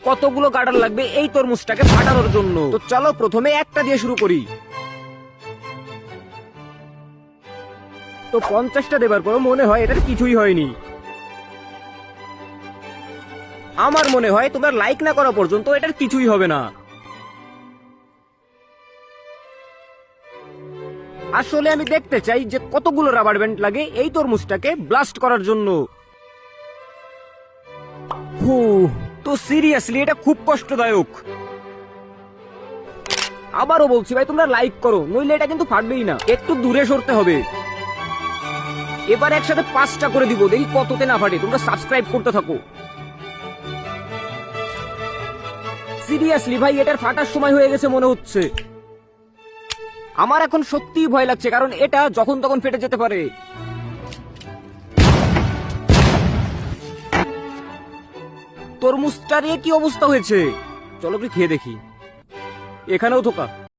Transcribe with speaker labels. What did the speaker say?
Speaker 1: কতগুলো গার্ডার লাগবে এই তরমুজটাকে ফাটানোর জন্য। তো চলো প্রথমে একটা দিয়ে শুরু করি। তো 50টা দেবার পর মনে হয় এটার কিছুই হয়নি। আমার মনে হয় তোমরা লাইক না করা পর্যন্ত এটার কিছুই হবে না। আসলে আমি দেখতে চাই যে কতগুলো রাবার ব্যান্ড লাগে এই তরমুজটাকে ব্লাস্ট করার জন্য। তো সিরিয়াসলি এটা খুব কষ্টদায়ক। আবারও বলছি ভাই তোমরা লাইক করো, নইলে এটা কিন্তু ফাটবেই না। একটু দূরে সরতে হবে। এবার একসাথে 5টা করে দিব, দেখি কততে না ফাটে। তোমরা সাবস্ক্রাইব করতে থাকো। সিরিয়াসলি ভাই এটার ফাটার সময় হয়ে গেছে মনে হচ্ছে। আমার এখন সত্যিই ভয় লাগছে, কারণ এটা যখন তখন ফেটে যেতে পারে। তরমুজটার কি অবস্থা হয়েছে? চলো কি খেয়ে দেখি। এখানেও থোকা।